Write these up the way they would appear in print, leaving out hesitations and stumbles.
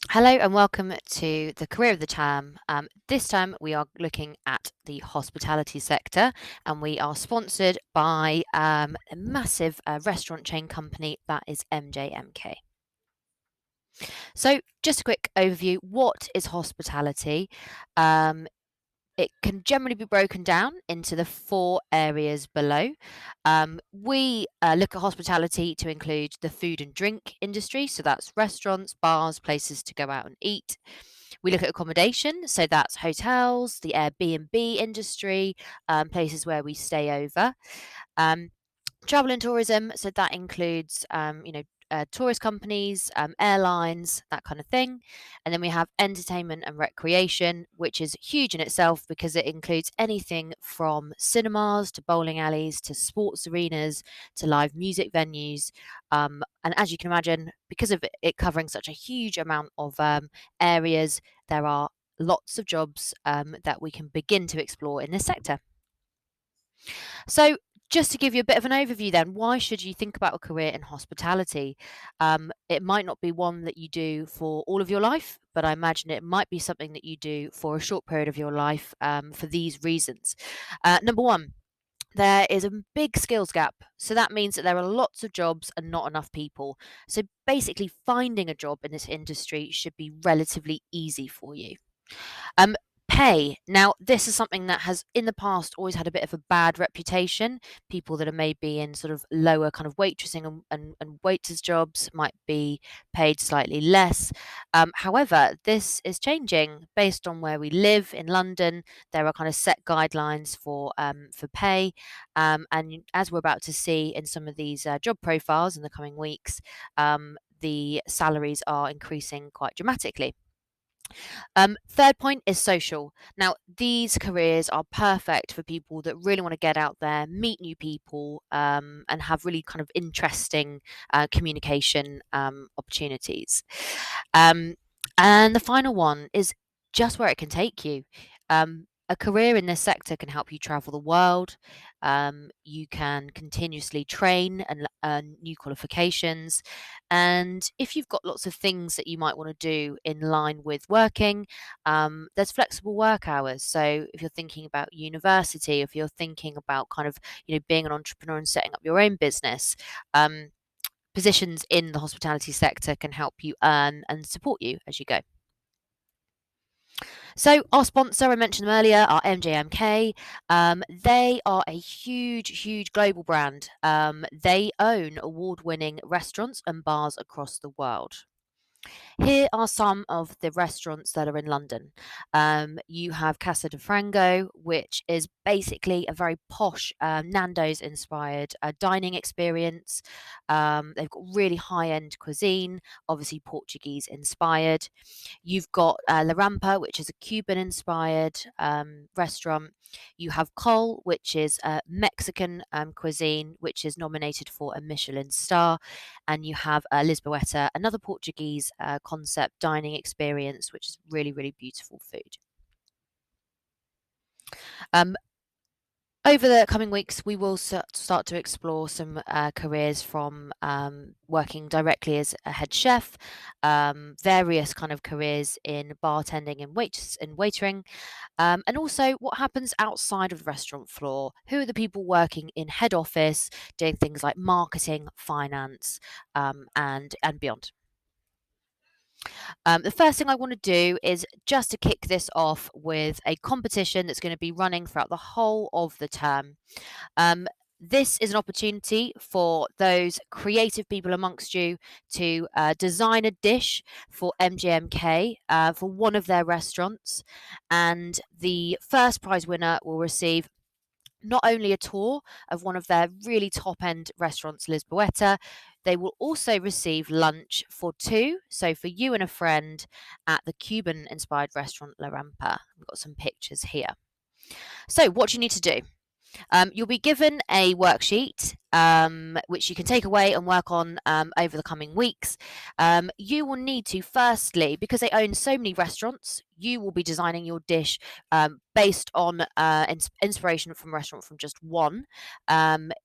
Hello and welcome to the career of the term. This time we are looking at the hospitality sector and we are sponsored by a massive restaurant chain company that is MJMK. So, just a quick overview, what is hospitality? Um, it can generally be broken down into the four areas below. We look at hospitality to include the food and drink industry, so that's restaurants, bars, places to go out and eat. We look at accommodation, so that's hotels, the Airbnb industry, places where we stay over. Um, Travel and tourism, so that includes, tourist companies, airlines, that kind of thing. And then we have entertainment and recreation, which is huge in itself because it includes anything from cinemas to bowling alleys to sports arenas to live music venues. And as you can imagine, because of it covering such a huge amount of areas, there are lots of jobs that we can begin to explore in this sector. So, just to give you a bit of an overview, then, why should you think about a career in hospitality? It might not be one that you do for all of your life, but I imagine it might be something that you do for a short period of your life for these reasons. Number one, there is a big skills gap. So that means that there are lots of jobs and not enough people. So basically, finding a job in this industry should be relatively easy for you. Um, Pay. Now, this is something that has in the past always had a bit of a bad reputation. People that are maybe in sort of lower kind of waitressing and waiters jobs might be paid slightly less. However, this is changing based on where we live in London. There are kind of set guidelines for pay, and as we're about to see in some of these job profiles in the coming weeks, the salaries are increasing quite dramatically. Third point is social. Now, these careers are perfect for people that really want to get out there, meet new people, and have really kind of interesting communication opportunities. Um, and the final one is just where it can take you. A career in this sector can help you travel the world. You can continuously train and earn new qualifications. And if you've got lots of things that you might want to do in line with working, there's flexible work hours. So if you're thinking about university, if you're thinking about kind of, being an entrepreneur and setting up your own business, um, positions in the hospitality sector can help you earn and support you as you go. So our sponsor, I mentioned them earlier, are MJMK. They are a huge, huge global brand. They own award-winning restaurants and bars across the world. Here are some of the restaurants that are in London. You have Casa de Frango, which is basically a very posh Nando's inspired dining experience. They've got really high end cuisine, obviously Portuguese inspired. You've got La Rampa, which is a Cuban inspired restaurant. You have Col, which is Mexican cuisine, which is nominated for a Michelin star. And you have Lisboeta, another Portuguese concept dining experience, which is really, really beautiful food. Um, Over the coming weeks, we will start to explore some careers from working directly as a head chef, various kind of careers in bartending and waitering, and also what happens outside of the restaurant floor. Who are the people working in head office, doing things like marketing, finance, and beyond. The first thing I want to do is just to kick this off with a competition that's going to be running throughout the whole of the term. Um, this is an opportunity for those creative people amongst you to design a dish for MGMK for one of their restaurants. And the first prize winner will receive not only a tour of one of their really top end restaurants, Lisboeta, they will also receive lunch for two. So for you and a friend at the Cuban inspired restaurant La Rampa. We've got some pictures here. So what do you need to do? You'll be given a worksheet which you can take away and work on over the coming weeks. You will need to, firstly, because they own so many restaurants, you will be designing your dish based on inspiration from a restaurant from just one.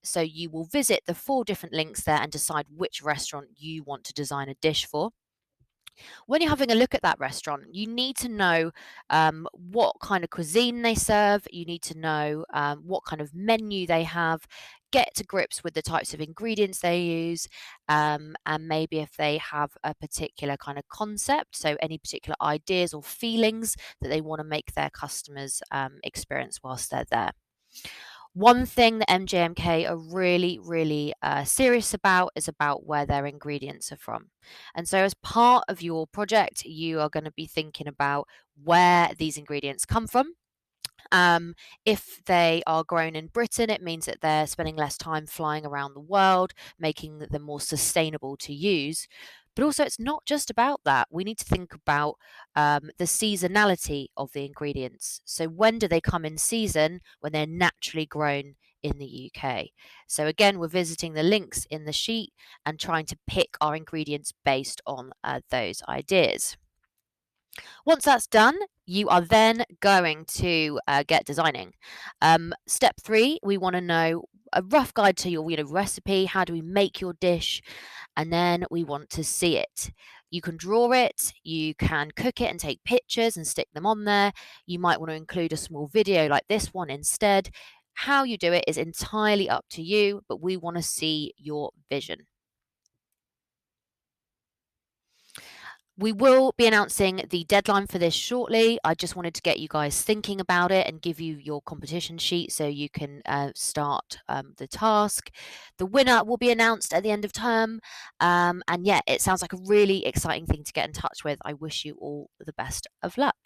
So you will visit the four different links there and decide which restaurant you want to design a dish for. When you're having a look at that restaurant, you need to know what kind of cuisine they serve. You need to know what kind of menu they have. Get to grips with the types of ingredients they use, and maybe if they have a particular kind of concept, so any particular ideas or feelings that they want to make their customers experience whilst they're there. One thing that MJMK are really, really serious about is about where their ingredients are from. And so, as part of your project, you are going to be thinking about where these ingredients come from. If they are grown in Britain, it means that they're spending less time flying around the world, making them more sustainable to use. But also, it's not just about that. We need to think about the seasonality of the ingredients. So, when do they come in season? When they're naturally grown in the UK. So, again, we're visiting the links in the sheet and trying to pick our ingredients based on those ideas. Once that's done, you are then going to get designing. Step 3, we want to know a rough guide to your recipe. How do we make your dish? And then we want to see it. You can draw it, you can cook it and take pictures and stick them on there. You might want to include a small video like this one instead. How you do it is entirely up to you, but we want to see your vision. We will be announcing the deadline for this shortly. I just wanted to get you guys thinking about it and give you your competition sheet so you can start the task. The winner will be announced at the end of term. And yeah, it sounds like a really exciting thing to get in touch with. I wish you all the best of luck.